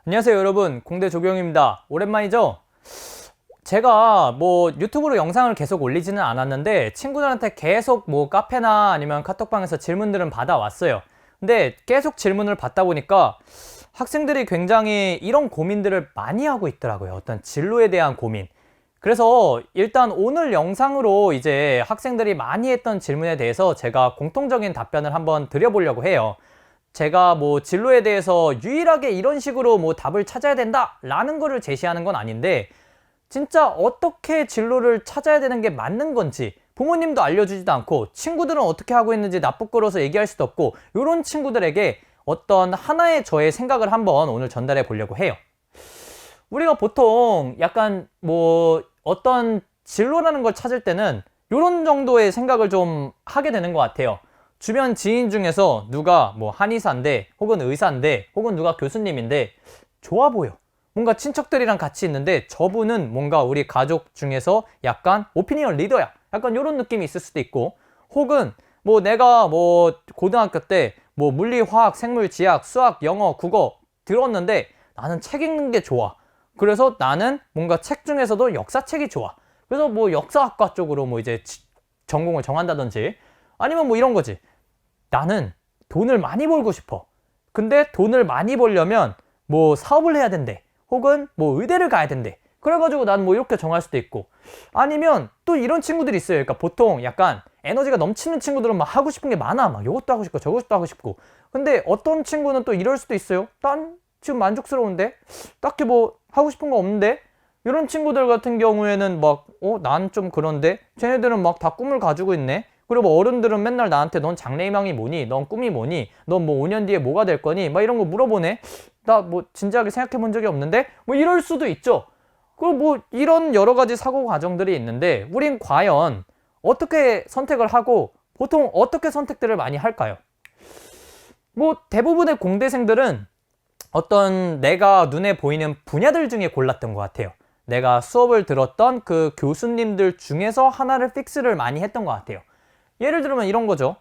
안녕하세요 여러분, 공대 조경입니다. 오랜만이죠? 제가 뭐 유튜브로 영상을 계속 올리지는 않았는데 친구들한테 계속 뭐 카페나 아니면 카톡방에서 질문들은 받아왔어요. 근데 계속 질문을 받다 보니까 학생들이 굉장히 이런 고민들을 많이 하고 있더라고요. 어떤 진로에 대한 고민. 그래서 일단 오늘 영상으로 이제 학생들이 많이 했던 질문에 대해서 제가 공통적인 답변을 한번 드려보려고 해요. 제가 뭐 진로에 대해서 유일하게 이런 식으로 뭐 답을 찾아야 된다 라는 거를 제시하는 건 아닌데, 진짜 어떻게 진로를 찾아야 되는 게 맞는 건지 부모님도 알려주지도 않고 친구들은 어떻게 하고 있는지 나쁘고로서 얘기할 수도 없고, 이런 친구들에게 어떤 하나의 저의 생각을 한번 오늘 전달해 보려고 해요. 우리가 보통 약간 뭐 어떤 진로라는 걸 찾을 때는 이런 정도의 생각을 좀 하게 되는 것 같아요. 주변 지인 중에서 누가 뭐 한의사인데 혹은 의사인데 혹은 누가 교수님인데 좋아 보여. 뭔가 친척들이랑 같이 있는데 저분은 뭔가 우리 가족 중에서 약간 오피니언 리더야. 약간 이런 느낌이 있을 수도 있고, 혹은 뭐 내가 뭐 고등학교 때 뭐 물리, 화학, 생물, 지학, 수학, 영어, 국어 들었는데 나는 책 읽는 게 좋아. 그래서 나는 뭔가 책 중에서도 역사책이 좋아. 그래서 뭐 역사학과 쪽으로 뭐 이제 전공을 정한다든지, 아니면 뭐 이런 거지. 나는 돈을 많이 벌고 싶어. 근데 돈을 많이 벌려면 뭐 사업을 해야 된대. 혹은 뭐 의대를 가야 된대. 그래가지고 난 뭐 이렇게 정할 수도 있고, 아니면 또 이런 친구들이 있어요. 그러니까 보통 약간 에너지가 넘치는 친구들은 막 하고 싶은 게 많아. 막 이것도 하고 싶고 저것도 하고 싶고. 근데 어떤 친구는 또 이럴 수도 있어요. 난 지금 만족스러운데 딱히 뭐 하고 싶은 거 없는데. 이런 친구들 같은 경우에는 막 난 좀 그런데 쟤네들은 막 다 꿈을 가지고 있네. 그리고 어른들은 맨날 나한테 넌 장래희망이 뭐니? 넌 꿈이 뭐니? 넌 뭐 5년 뒤에 뭐가 될 거니? 막 이런 거 물어보네. 나 뭐 진지하게 생각해 본 적이 없는데? 뭐 이럴 수도 있죠. 그리고 뭐 이런 여러 가지 사고 과정들이 있는데, 우린 과연 어떻게 선택을 하고 보통 어떻게 선택들을 많이 할까요? 뭐 대부분의 공대생들은 어떤 내가 눈에 보이는 분야들 중에 골랐던 것 같아요. 내가 수업을 들었던 그 교수님들 중에서 하나를 픽스를 많이 했던 것 같아요. 예를 들면 이런 거죠.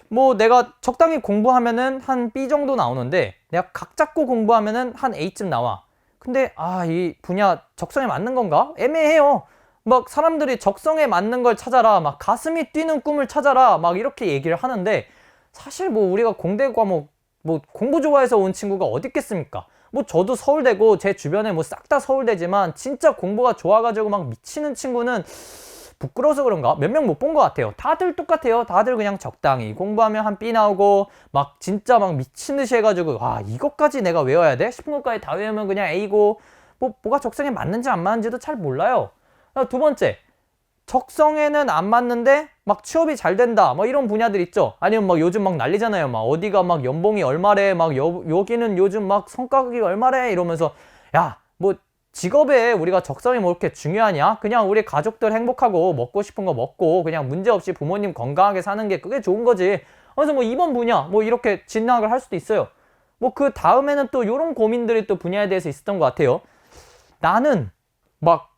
뭐 내가 적당히 공부하면은 한 B 정도 나오는데 내가 각 잡고 공부하면은 한 A쯤 나와. 근데 이 분야 적성에 맞는 건가? 애매해요. 막 사람들이 적성에 맞는 걸 찾아라, 막 가슴이 뛰는 꿈을 찾아라, 막 이렇게 얘기를 하는데, 사실 뭐 우리가 공대 과목 뭐 공부 좋아해서 온 친구가 어디 있겠습니까? 뭐 저도 서울대고 제 주변에 뭐 싹 다 서울대지만 진짜 공부가 좋아가지고 막 미치는 친구는 부끄러워서 그런가? 몇 명 못 본 것 같아요. 다들 똑같아요. 다들 그냥 적당히 공부하면 한 B 나오고 막 진짜 막 미친 듯이 해가지고 이것까지 내가 외워야 돼? 싶은 것까지 다 외우면 그냥 A고, 뭐가 적성에 맞는지 안 맞는지도 잘 몰라요. 두 번째, 적성에는 안 맞는데 막 취업이 잘 된다 뭐 이런 분야들 있죠. 아니면 막 요즘 막 난리잖아요. 막 어디가 막 연봉이 얼마래, 막 여기는 요즘 막 성과급이 얼마래 이러면서, 야 뭐 직업에 우리가 적성이 뭐 이렇게 중요하냐? 그냥 우리 가족들 행복하고 먹고 싶은 거 먹고 그냥 문제없이 부모님 건강하게 사는 게 그게 좋은 거지. 그래서 뭐 이번 분야 뭐 이렇게 진학을 할 수도 있어요. 뭐 그 다음에는 또 이런 고민들이 또 분야에 대해서 있었던 것 같아요. 나는 막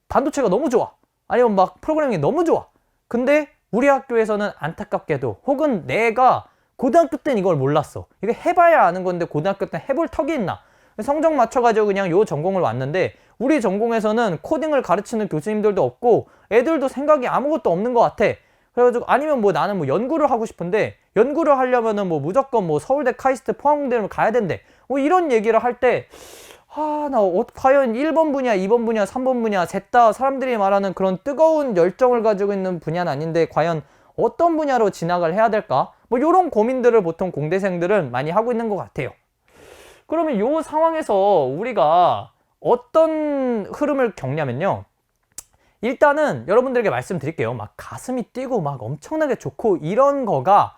반도체가 너무 좋아. 아니면 막 프로그래밍이 너무 좋아. 근데 우리 학교에서는 안타깝게도, 혹은 내가 고등학교 땐 이걸 몰랐어. 이거 해봐야 아는 건데 고등학교 때 해볼 턱이 있나? 성적 맞춰가지고 그냥 요 전공을 왔는데, 우리 전공에서는 코딩을 가르치는 교수님들도 없고 애들도 생각이 아무것도 없는 것 같아. 그래가지고 아니면 뭐 나는 뭐 연구를 하고 싶은데, 연구를 하려면은 뭐 무조건 뭐 서울대, 카이스트, 포항대를 가야 된대. 뭐 이런 얘기를 할 때, 과연 1번 분야, 2번 분야, 3번 분야, 셋 다 사람들이 말하는 그런 뜨거운 열정을 가지고 있는 분야는 아닌데 과연 어떤 분야로 진학을 해야 될까? 뭐 이런 고민들을 보통 공대생들은 많이 하고 있는 것 같아요. 그러면 이 상황에서 우리가 어떤 흐름을 겪냐면요. 일단은 여러분들에게 말씀드릴게요. 막 가슴이 뛰고 막 엄청나게 좋고 이런 거가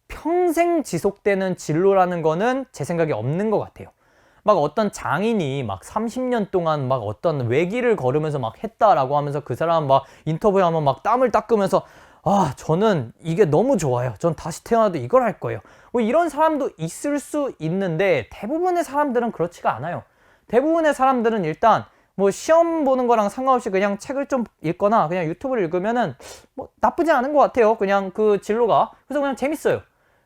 평생 지속되는 진로라는 거는 제 생각에 없는 것 같아요. 막 어떤 장인이 막 30년 동안 막 어떤 외길을 걸으면서 막 했다라고 하면서 그 사람 막 인터뷰하면 막 땀을 닦으면서 저는 이게 너무 좋아요. 전 다시 태어나도 이걸 할 거예요. 뭐 이런 사람도 있을 수 있는데 대부분의 사람들은 그렇지가 않아요. 대부분의 사람들은 일단 뭐 시험 보는 거랑 상관없이 그냥 책을 좀 읽거나 그냥 유튜브를 읽으면은 뭐 나쁘지 않은 것 같아요. 그냥 그 진로가. 그래서 그냥 재밌어요.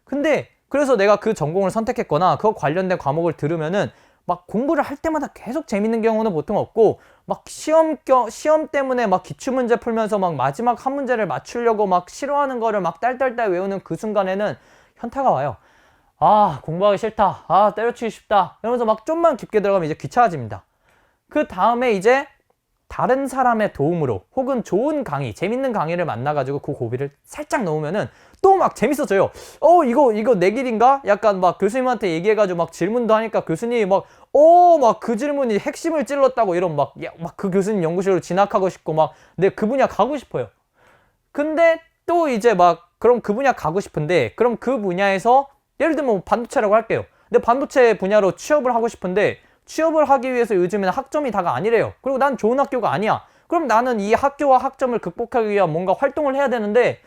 근데 그래서 내가 그 전공을 선택했거나 그거 관련된 과목을 들으면은 막 공부를 할 때마다 계속 재밌는 경우는 보통 없고, 막 시험 때문에 막 기출문제 풀면서 막 마지막 한 문제를 맞추려고 막 싫어하는 거를 막 딸딸딸 외우는 그 순간에는 현타가 와요. 아, 공부하기 싫다. 아, 때려치기 쉽다. 이러면서 막 좀만 깊게 들어가면 이제 귀찮아집니다. 그 다음에 이제 다른 사람의 도움으로 혹은 좋은 강의, 재밌는 강의를 만나가지고 그 고비를 살짝 넣으면은 또 막 재밌어져요. 이거 내 길인가? 약간 막 교수님한테 얘기해가지고 막 질문도 하니까 교수님이 막 그 질문이 핵심을 찔렀다고 이런 막 그 교수님 연구실로 진학하고 싶고 막 내 그 분야 가고 싶어요. 근데 또 이제 막 그럼 그 분야 가고 싶은데 그럼 그 분야에서 예를 들면 반도체라고 할게요. 근데 반도체 분야로 취업을 하고 싶은데 취업을 하기 위해서 요즘에는 학점이 다가 아니래요. 그리고 난 좋은 학교가 아니야. 그럼 나는 이 학교와 학점을 극복하기 위한 뭔가 활동을 해야 되는데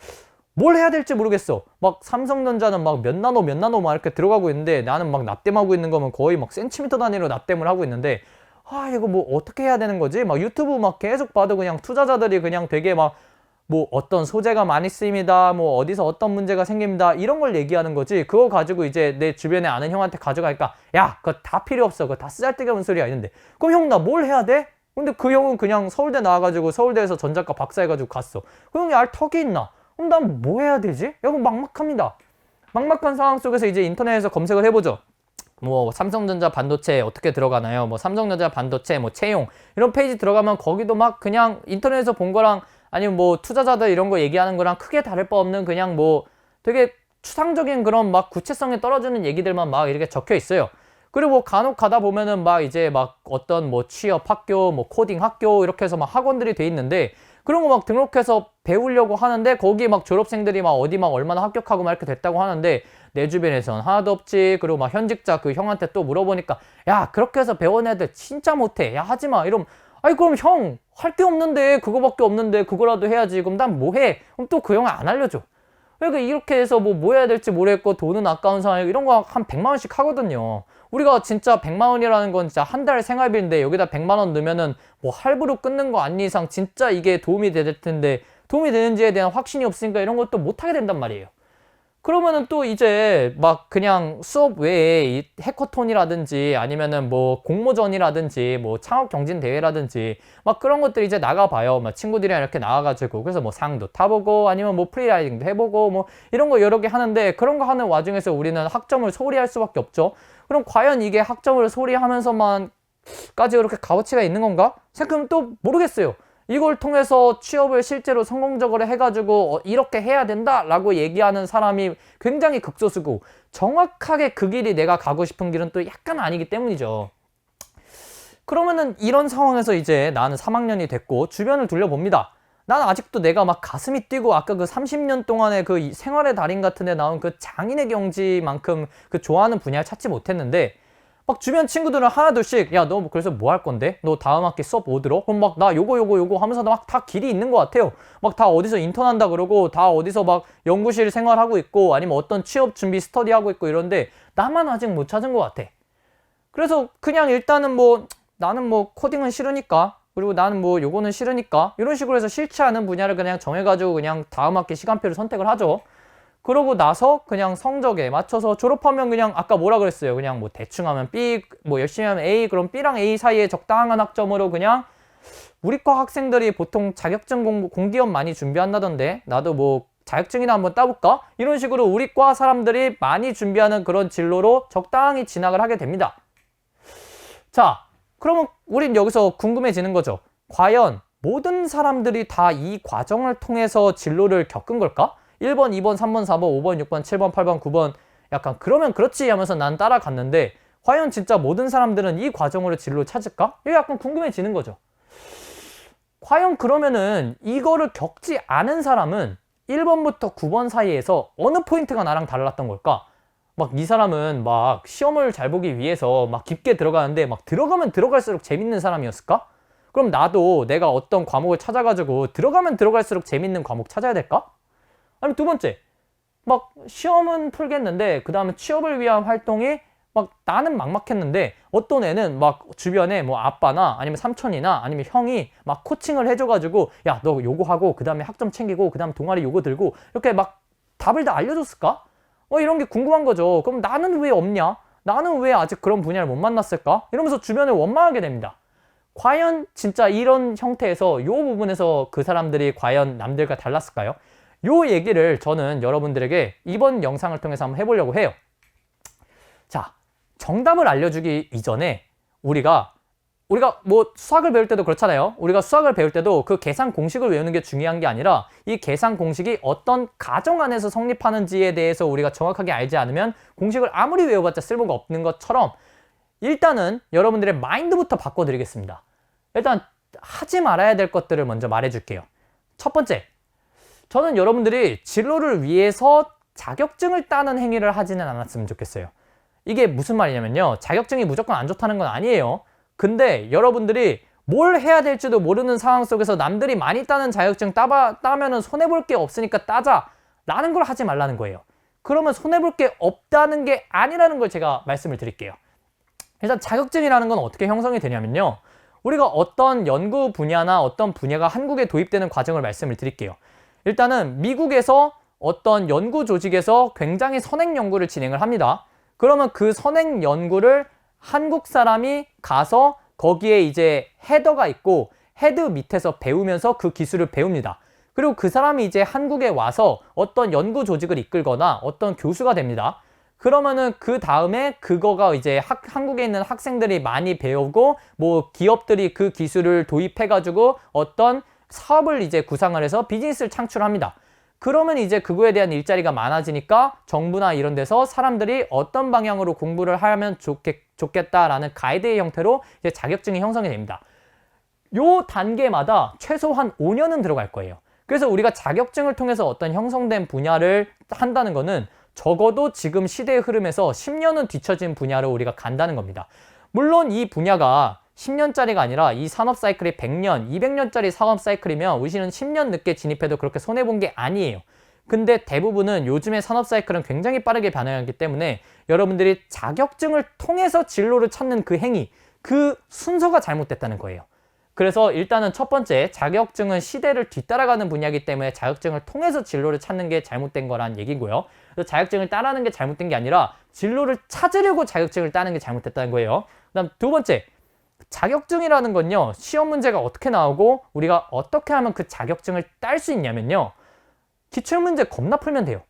뭘 해야 될지 모르겠어. 막 삼성전자는 막 몇 나노 막 이렇게 들어가고 있는데 나는 막 납땜하고 있는 거면 거의 막 센티미터 단위로 납땜을 하고 있는데 이거 뭐 어떻게 해야 되는 거지? 막 유튜브 막 계속 봐도 그냥 투자자들이 그냥 되게 막 뭐 어떤 소재가 많이 쓰입니다. 뭐 어디서 어떤 문제가 생깁니다. 이런 걸 얘기하는 거지. 그거 가지고 이제 내 주변에 아는 형한테 가져가니까 야, 그거 다 필요 없어. 그거 다 쓰잘데기 소리야 있는데. 그럼 형 나 뭘 해야 돼? 근데 그 형은 그냥 서울대 나와가지고 서울대에서 전자과 박사 해가지고 갔어. 그 형이 알 턱이 있나? 그럼 난 뭐 해야 되지? 이거 막막합니다. 막막한 상황 속에서 이제 인터넷에서 검색을 해보죠. 뭐 삼성전자 반도체 어떻게 들어가나요? 뭐 삼성전자 반도체 뭐 채용 이런 페이지 들어가면 거기도 막 그냥 인터넷에서 본 거랑 아니면 뭐 투자자들 이런 거 얘기하는 거랑 크게 다를 바 없는 그냥 뭐 되게 추상적인 그런 막 구체성에 떨어지는 얘기들만 막 이렇게 적혀 있어요. 그리고 뭐 간혹 가다 보면은 막 이제 막 어떤 뭐 취업 학교, 뭐 코딩 학교 이렇게 해서 막 학원들이 돼 있는데 그런 거 막 등록해서 배우려고 하는데 거기 막 졸업생들이 막 어디 막 얼마나 합격하고 막 이렇게 됐다고 하는데 내 주변에선 하나도 없지. 그리고 막 현직자 그 형한테 또 물어보니까 야, 그렇게 해서 배운 애들 진짜 못해. 야, 하지마. 이러면 아니 그럼 형 할 게 없는데 그거밖에 없는데 그거라도 해야지. 그럼 난 뭐 해? 그럼 또 그 형은 안 알려줘. 그러니까 이렇게 해서 뭐 해야 될지 모르겠고 돈은 아까운 상황이고 이런 거 한 100만 원씩 하거든요. 우리가 진짜 100만 원이라는 건 진짜 한 달 생활비인데 여기다 100만 원 넣으면은 뭐 할부로 끊는 거 아닌 이상 진짜 이게 도움이 될 텐데 도움이 되는지에 대한 확신이 없으니까 이런 것도 못 하게 된단 말이에요. 그러면은 또 이제 막 그냥 수업 외에 이 해커톤이라든지 아니면은 뭐 공모전이라든지 뭐 창업 경진 대회라든지 막 그런 것들 이제 나가봐요. 막 친구들이랑 이렇게 나와가지고 그래서 뭐 상도 타보고 아니면 뭐 프리라이딩도 해보고 뭐 이런 거 여러 개 하는데 그런 거 하는 와중에서 우리는 학점을 소홀히 할 수밖에 없죠. 그럼 과연 이게 학점을 소홀히 하면서만까지 이렇게 값어치가 있는 건가? 생각하면 또 모르겠어요. 이걸 통해서 취업을 실제로 성공적으로 해가지고 이렇게 해야 된다라고 얘기하는 사람이 굉장히 극소수고 정확하게 그 길이 내가 가고 싶은 길은 또 약간 아니기 때문이죠. 그러면은 이런 상황에서 이제 나는 3학년이 됐고 주변을 둘러봅니다. 나는 아직도 내가 막 가슴이 뛰고 아까 그 30년 동안의 그 생활의 달인 같은 데 나온 그 장인의 경지만큼 그 좋아하는 분야를 찾지 못했는데 막 주변 친구들은 하나둘씩 야, 너 그래서 뭐 할 건데? 너 다음 학기 수업 뭐 들어? 그럼 막 나 요거 하면서 막 다 길이 있는 것 같아요. 막 다 어디서 인턴한다 그러고 다 어디서 막 연구실 생활하고 있고 아니면 어떤 취업 준비 스터디하고 있고 이런데 나만 아직 못 찾은 것 같아. 그래서 그냥 일단은 뭐 나는 뭐 코딩은 싫으니까 그리고 나는 뭐 요거는 싫으니까 이런 식으로 해서 싫지 않은 분야를 그냥 정해가지고 그냥 다음 학기 시간표를 선택을 하죠. 그러고 나서 그냥 성적에 맞춰서 졸업하면 그냥 아까 뭐라 그랬어요. 그냥 뭐 대충 하면 B, 뭐 열심히 하면 A, 그럼 B랑 A 사이에 적당한 학점으로 그냥 우리과 학생들이 보통 자격증 공기업 많이 준비한다던데 나도 뭐 자격증이나 한번 따볼까? 이런 식으로 우리과 사람들이 많이 준비하는 그런 진로로 적당히 진학을 하게 됩니다. 자, 그러면 우린 여기서 궁금해지는 거죠. 과연 모든 사람들이 다 이 과정을 통해서 진로를 겪은 걸까? 1번, 2번, 3번, 4번, 5번, 6번, 7번, 8번, 9번 약간 그러면 그렇지 하면서 난 따라갔는데 과연 진짜 모든 사람들은 이 과정으로 진로를 찾을까? 이게 약간 궁금해지는 거죠. 과연 그러면은 이거를 겪지 않은 사람은 1번부터 9번 사이에서 어느 포인트가 나랑 달랐던 걸까? 막 이 사람은 막 시험을 잘 보기 위해서 막 깊게 들어가는데 막 들어가면 들어갈수록 재밌는 사람이었을까? 그럼 나도 내가 어떤 과목을 찾아가지고 들어가면 들어갈수록 재밌는 과목 찾아야 될까? 아니면 두 번째, 막 시험은 풀겠는데 그 다음에 취업을 위한 활동이 막 나는 막막했는데 어떤 애는 막 주변에 뭐 아빠나 아니면 삼촌이나 아니면 형이 막 코칭을 해줘가지고 야, 너 요거 하고 그 다음에 학점 챙기고 그 다음에 동아리 요거 들고 이렇게 막 답을 다 알려줬을까? 이런 게 궁금한 거죠. 그럼 나는 왜 없냐? 나는 왜 아직 그런 분야를 못 만났을까? 이러면서 주변을 원망하게 됩니다. 과연 진짜 이런 형태에서 이 부분에서 그 사람들이 과연 남들과 달랐을까요? 이 얘기를 저는 여러분들에게 이번 영상을 통해서 한번 해보려고 해요. 자, 정답을 알려주기 이전에 우리가 뭐 수학을 배울 때도 그렇잖아요. 우리가 수학을 배울 때도 그 계산 공식을 외우는 게 중요한 게 아니라 이 계산 공식이 어떤 가정 안에서 성립하는지에 대해서 우리가 정확하게 알지 않으면 공식을 아무리 외워봤자 쓸모가 없는 것처럼 일단은 여러분들의 마인드부터 바꿔드리겠습니다. 일단 하지 말아야 될 것들을 먼저 말해줄게요. 첫 번째, 저는 여러분들이 진로를 위해서 자격증을 따는 행위를 하지는 않았으면 좋겠어요. 이게 무슨 말이냐면요. 자격증이 무조건 안 좋다는 건 아니에요. 근데 여러분들이 뭘 해야 될지도 모르는 상황 속에서 남들이 많이 따는 자격증 따면은 손해볼 게 없으니까 따자 라는 걸 하지 말라는 거예요. 그러면 손해볼 게 없다는 게 아니라는 걸 제가 말씀을 드릴게요. 일단 자격증이라는 건 어떻게 형성이 되냐면요. 우리가 어떤 연구 분야나 어떤 분야가 한국에 도입되는 과정을 말씀을 드릴게요. 일단은 미국에서 어떤 연구 조직에서 굉장히 선행 연구를 진행을 합니다. 그러면 그 선행 연구를 한국 사람이 가서 거기에 이제 헤더가 있고 헤드 밑에서 배우면서 그 기술을 배웁니다. 그리고 그 사람이 이제 한국에 와서 어떤 연구 조직을 이끌거나 어떤 교수가 됩니다. 그러면은 그 다음에 그거가 이제 한국에 있는 학생들이 많이 배우고 뭐 기업들이 그 기술을 도입해가지고 어떤 사업을 이제 구상을 해서 비즈니스를 창출합니다. 그러면 이제 그거에 대한 일자리가 많아지니까 정부나 이런 데서 사람들이 어떤 방향으로 공부를 하면 좋겠다라는 가이드의 형태로 이제 자격증이 형성이 됩니다. 요 단계마다 최소한 5년은 들어갈 거예요. 그래서 우리가 자격증을 통해서 어떤 형성된 분야를 한다는 거는 적어도 지금 시대의 흐름에서 10년은 뒤처진 분야로 우리가 간다는 겁니다. 물론 이 분야가 10년짜리가 아니라 이 산업 사이클이 100년, 200년짜리 산업 사이클이면 우리는 10년 늦게 진입해도 그렇게 손해본 게 아니에요. 근데 대부분은 요즘의 산업 사이클은 굉장히 빠르게 변화하기 때문에 여러분들이 자격증을 통해서 진로를 찾는 그 행위, 그 순서가 잘못됐다는 거예요. 그래서 일단은 첫 번째, 자격증은 시대를 뒤따라가는 분야이기 때문에 자격증을 통해서 진로를 찾는 게 잘못된 거란 얘기고요. 그래서 자격증을 따라하는 게 잘못된 게 아니라 진로를 찾으려고 자격증을 따는 게 잘못됐다는 거예요. 그다음 두 번째, 자격증이라는 건요, 시험 문제가 어떻게 나오고 우리가 어떻게 하면 그 자격증을 딸 수 있냐면요, 기출문제 겁나 풀면 돼요.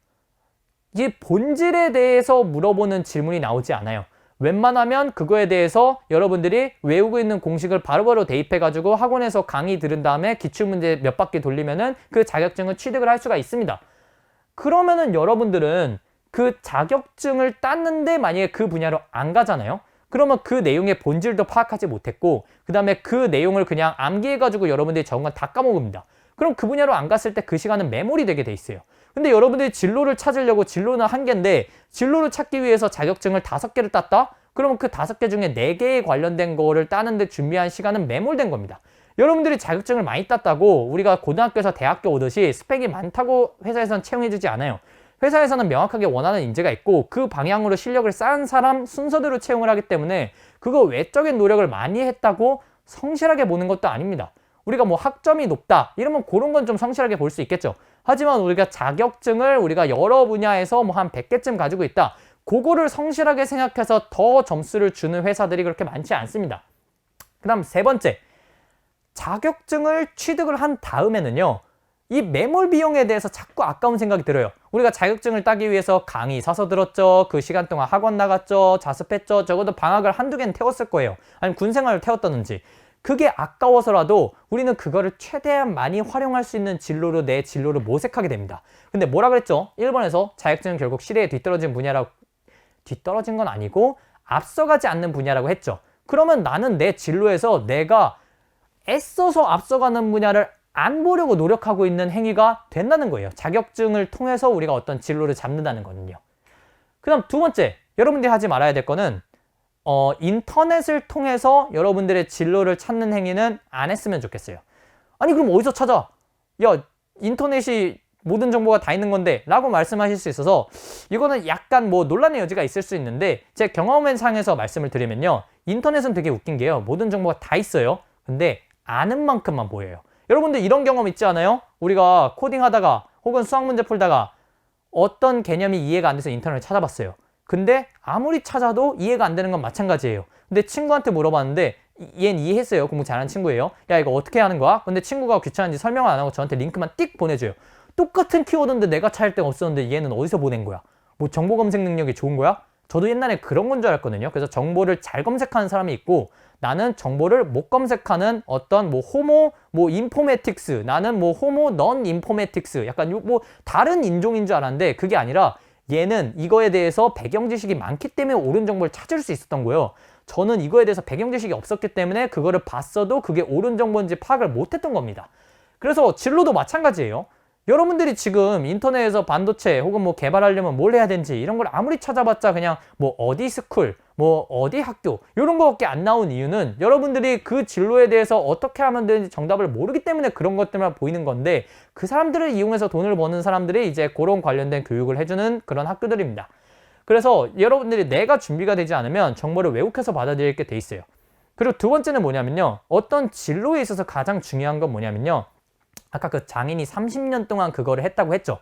이게 본질에 대해서 물어보는 질문이 나오지 않아요. 웬만하면 그거에 대해서 여러분들이 외우고 있는 공식을 바로바로 대입해가지고 학원에서 강의 들은 다음에 기출문제 몇 바퀴 돌리면은 그 자격증을 취득을 할 수가 있습니다. 그러면은 여러분들은 그 자격증을 땄는데 만약에 그 분야로 안 가잖아요. 그러면 그 내용의 본질도 파악하지 못했고 그 다음에 그 내용을 그냥 암기해가지고 여러분들이 적은 건 다 까먹습니다. 그럼 그 분야로 안 갔을 때 그 시간은 메모리 되게 돼 있어요. 근데 여러분들이 진로를 찾으려고 진로는 한 개인데 진로를 찾기 위해서 자격증을 5개를 땄다? 그러면 그 5개 중에 4개에 관련된 거를 따는데 준비한 시간은 매몰된 겁니다. 여러분들이 자격증을 많이 땄다고 우리가 고등학교에서 대학교 오듯이 스펙이 많다고 회사에서는 채용해주지 않아요. 회사에서는 명확하게 원하는 인재가 있고 그 방향으로 실력을 쌓은 사람 순서대로 채용을 하기 때문에 그거 외적인 노력을 많이 했다고 성실하게 보는 것도 아닙니다. 우리가 뭐 학점이 높다 이러면 그런 건 좀 성실하게 볼 수 있겠죠. 하지만 우리가 자격증을 우리가 여러 분야에서 뭐 한 100개쯤 가지고 있다. 그거를 성실하게 생각해서 더 점수를 주는 회사들이 그렇게 많지 않습니다. 그 다음 세 번째, 자격증을 취득을 한 다음에는요, 이 매몰 비용에 대해서 자꾸 아까운 생각이 들어요. 우리가 자격증을 따기 위해서 강의 사서 들었죠. 그 시간 동안 학원 나갔죠. 자습했죠. 적어도 방학을 한두 개는 태웠을 거예요. 아니면 군생활을 태웠다든지. 그게 아까워서라도 우리는 그거를 최대한 많이 활용할 수 있는 진로로 내 진로를 모색하게 됩니다. 근데 뭐라 그랬죠? 1번에서 자격증은 결국 시대에 뒤떨어진 분야라고, 뒤떨어진 건 아니고 앞서가지 않는 분야라고 했죠. 그러면 나는 내 진로에서 내가 애써서 앞서가는 분야를 안 보려고 노력하고 있는 행위가 된다는 거예요. 자격증을 통해서 우리가 어떤 진로를 잡는다는 거는요. 그 다음 두 번째, 여러분들이 하지 말아야 될 거는 인터넷을 통해서 여러분들의 진로를 찾는 행위는 안 했으면 좋겠어요. 아니 그럼 어디서 찾아? 야, 인터넷이 모든 정보가 다 있는 건데 라고 말씀하실 수 있어서 이거는 약간 뭐 논란의 여지가 있을 수 있는데 제 경험의 상에서 말씀을 드리면요, 인터넷은 되게 웃긴 게요, 모든 정보가 다 있어요. 근데 아는 만큼만 보여요. 여러분들 이런 경험 있지 않아요? 우리가 코딩하다가 혹은 수학 문제 풀다가 어떤 개념이 이해가 안 돼서 인터넷을 찾아봤어요. 근데 아무리 찾아도 이해가 안 되는 건 마찬가지예요. 근데 친구한테 물어봤는데 얘는 이해했어요. 공부 잘하는 친구예요. 야, 이거 어떻게 하는 거야? 근데 친구가 귀찮은지 설명을 안 하고 저한테 링크만 띡 보내줘요. 똑같은 키워드인데 내가 찾을 데가 없었는데 얘는 어디서 보낸 거야? 뭐 정보 검색 능력이 좋은 거야? 저도 옛날에 그런 건 줄 알았거든요. 그래서 정보를 잘 검색하는 사람이 있고, 나는 정보를 못 검색하는 어떤 뭐 호모 뭐 인포메틱스, 나는 뭐 호모 넌 인포메틱스, 약간 뭐 다른 인종인 줄 알았는데 그게 아니라 얘는 이거에 대해서 배경 지식이 많기 때문에 옳은 정보를 찾을 수 있었던 거예요. 저는 이거에 대해서 배경 지식이 없었기 때문에 그거를 봤어도 그게 옳은 정보인지 파악을 못했던 겁니다. 그래서 진로도 마찬가지예요. 여러분들이 지금 인터넷에서 반도체 혹은 뭐 개발하려면 뭘 해야 되는지 이런 걸 아무리 찾아봤자 그냥 뭐 어디 스쿨, 뭐 어디 학교 이런 거밖에 안 나온 이유는 여러분들이 그 진로에 대해서 어떻게 하면 되는지 정답을 모르기 때문에 그런 것들만 보이는 건데, 그 사람들을 이용해서 돈을 버는 사람들이 이제 그런 관련된 교육을 해주는 그런 학교들입니다. 그래서 여러분들이 내가 준비가 되지 않으면 정보를 왜곡해서 받아들일 게 돼 있어요. 그리고 두 번째는 뭐냐면요, 어떤 진로에 있어서 가장 중요한 건 뭐냐면요, 아까 그 장인이 30년 동안 그거를 했다고 했죠.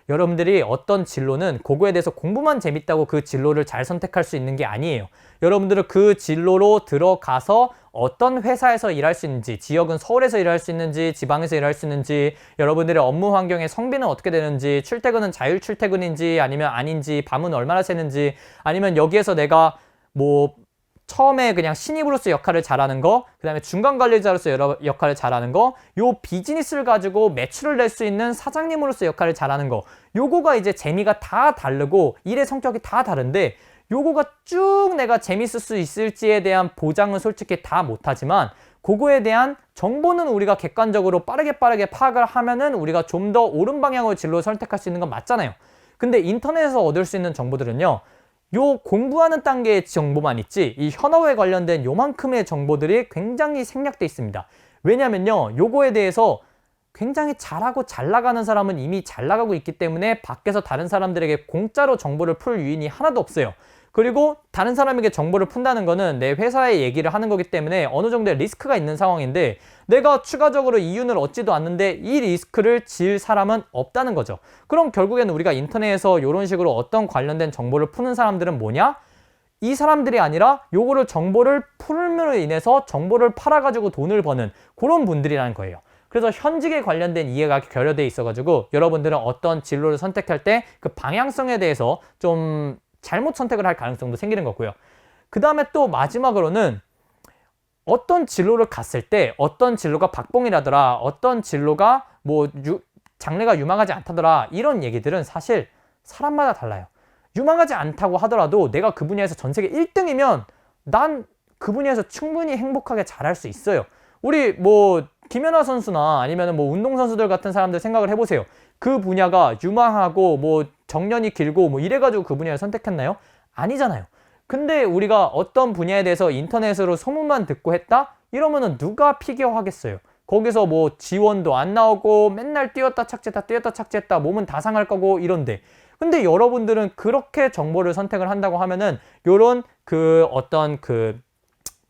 여러분들이 어떤 진로는 그거에 대해서 공부만 재밌다고 그 진로를 잘 선택할 수 있는 게 아니에요. 여러분들은 그 진로로 들어가서 어떤 회사에서 일할 수 있는지, 지역은 서울에서 일할 수 있는지 지방에서 일할 수 있는지, 여러분들의 업무 환경의 성비는 어떻게 되는지, 출퇴근은 자율 출퇴근인지 아니면 아닌지, 밤은 얼마나 새는지, 아니면 여기에서 내가 뭐 처음에 그냥 신입으로서 역할을 잘하는 거, 그 다음에 중간 관리자로서 여러 역할을 잘하는 거, 요 비즈니스를 가지고 매출을 낼 수 있는 사장님으로서 역할을 잘하는 거, 요거가 이제 재미가 다 다르고 일의 성격이 다 다른데, 요거가 쭉 내가 재밌을 수 있을지에 대한 보장은 솔직히 다 못하지만 그거에 대한 정보는 우리가 객관적으로 빠르게 파악을 하면은 우리가 좀 더 옳은 방향으로 진로를 선택할 수 있는 건 맞잖아요. 근데 인터넷에서 얻을 수 있는 정보들은요, 요 공부하는 단계의 정보만 있지 이 현업에 관련된 요만큼의 정보들이 굉장히 생략돼 있습니다. 왜냐면요, 요거에 대해서 굉장히 잘하고 잘 나가는 사람은 이미 잘 나가고 있기 때문에 밖에서 다른 사람들에게 공짜로 정보를 풀 유인이 하나도 없어요. 그리고 다른 사람에게 정보를 푼다는 거는 내 회사의 얘기를 하는 거기 때문에 어느 정도의 리스크가 있는 상황인데, 내가 추가적으로 이윤을 얻지도 않는데 이 리스크를 질 사람은 없다는 거죠. 그럼 결국에는 우리가 인터넷에서 이런 식으로 어떤 관련된 정보를 푸는 사람들은 뭐냐? 이 사람들이 아니라 요거를 정보를 풀므로 인해서 정보를 팔아가지고 돈을 버는 그런 분들이라는 거예요. 그래서 현직에 관련된 이해가 결여돼 있어가지고 여러분들은 어떤 진로를 선택할 때 그 방향성에 대해서 좀 잘못 선택을 할 가능성도 생기는 거고요. 그 다음에 또 마지막으로는 어떤 진로를 갔을 때 어떤 진로가 박봉이라더라, 어떤 진로가 뭐 장래가 유망하지 않다더라, 이런 얘기들은 사실 사람마다 달라요. 유망하지 않다고 하더라도 내가 그 분야에서 전 세계 1등이면 난 그 분야에서 충분히 행복하게 잘할 수 있어요. 우리 뭐 김연아 선수나 아니면 뭐 운동선수들 같은 사람들 생각을 해보세요. 그 분야가 유망하고 뭐 정년이 길고 뭐 이래가지고 그 분야를 선택했나요? 아니잖아요. 근데 우리가 어떤 분야에 대해서 인터넷으로 소문만 듣고 했다? 이러면은 누가 피겨하겠어요? 거기서 뭐 지원도 안 나오고 맨날 뛰었다 착지했다 몸은 다 상할 거고 이런데, 근데 여러분들은 그렇게 정보를 선택을 한다고 하면은 요런 그 어떤 그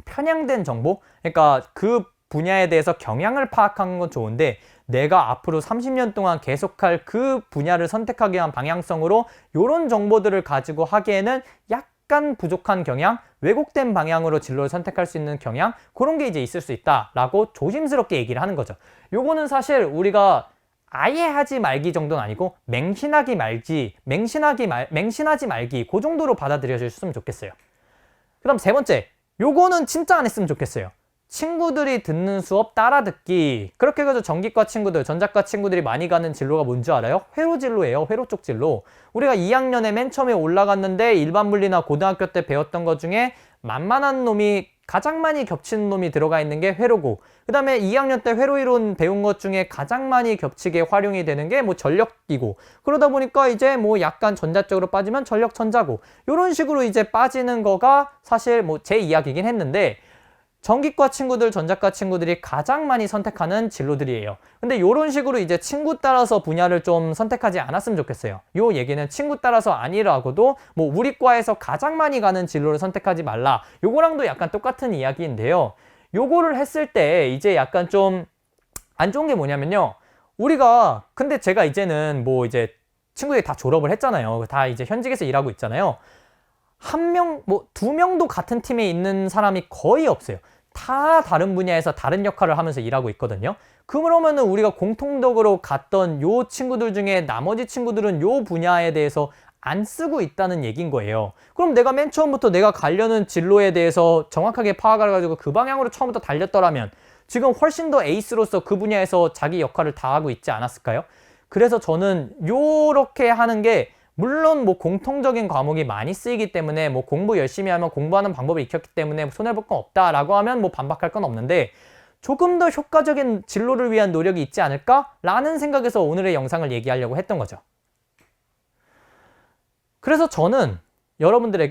편향된 정보? 그러니까 그 분야에 대해서 경향을 파악하는 건 좋은데 내가 앞으로 30년 동안 계속할 그 분야를 선택하기 위한 방향성으로 이런 정보들을 가지고 하기에는 약간 부족한 경향, 왜곡된 방향으로 진로를 선택할 수 있는 경향, 그런 게 이제 있을 수 있다라고 조심스럽게 얘기를 하는 거죠. 요거는 사실 우리가 아예 하지 말기 정도는 아니고 맹신하지 말기 그 정도로 받아들여 주셨으면 좋겠어요. 그럼 세 번째, 요거는 진짜 안 했으면 좋겠어요. 친구들이 듣는 수업 따라 듣기. 그렇게 해서 전기과 친구들, 전자과 친구들이 많이 가는 진로가 뭔지 알아요? 회로 진로예요. 회로 쪽 진로. 우리가 2학년에 맨 처음에 올라갔는데 일반 물리나 고등학교 때 배웠던 것 중에 만만한 놈이 가장 많이 겹치는 놈이 들어가 있는 게 회로고, 그 다음에 2학년 때 회로 이론 배운 것 중에 가장 많이 겹치게 활용이 되는 게 뭐 전력이고, 그러다 보니까 이제 뭐 약간 전자 쪽으로 빠지면 전력 전자고, 이런 식으로 이제 빠지는 거가 사실 뭐 제 이야기긴 했는데, 전기과 친구들, 전자과 친구들이 가장 많이 선택하는 진로들이에요. 근데 이런 식으로 이제 친구 따라서 분야를 좀 선택하지 않았으면 좋겠어요. 요 얘기는 친구 따라서 아니라고도 뭐 우리 과에서 가장 많이 가는 진로를 선택하지 말라, 요거랑도 약간 똑같은 이야기인데요. 요거를 했을 때 이제 약간 좀 안 좋은 게 뭐냐면요, 우리가 근데 제가 이제는 뭐 이제 친구들이 다 졸업을 했잖아요. 다 이제 현직에서 일하고 있잖아요. 한 명, 뭐 두 명도 같은 팀에 있는 사람이 거의 없어요. 다 다른 분야에서 다른 역할을 하면서 일하고 있거든요. 그러면은 우리가 공통적으로 갔던 요 친구들 중에 나머지 친구들은 요 분야에 대해서 안 쓰고 있다는 얘기인 거예요. 그럼 내가 맨 처음부터 내가 가려는 진로에 대해서 정확하게 파악을 해가지고 그 방향으로 처음부터 달렸더라면 지금 훨씬 더 에이스로서 그 분야에서 자기 역할을 다 하고 있지 않았을까요? 그래서 저는 요렇게 하는 게 물론 뭐 공통적인 과목이 많이 쓰이기 때문에 뭐 공부 열심히 하면 공부하는 방법이 익혔기 때문에 손해볼 건 없다라고 하면 뭐 반박할 건 없는데 조금 더 효과적인 진로를 위한 노력이 있지 않을까라는 생각에서 오늘의 영상을 얘기하려고 했던 거죠. 그래서 저는 여러분들에게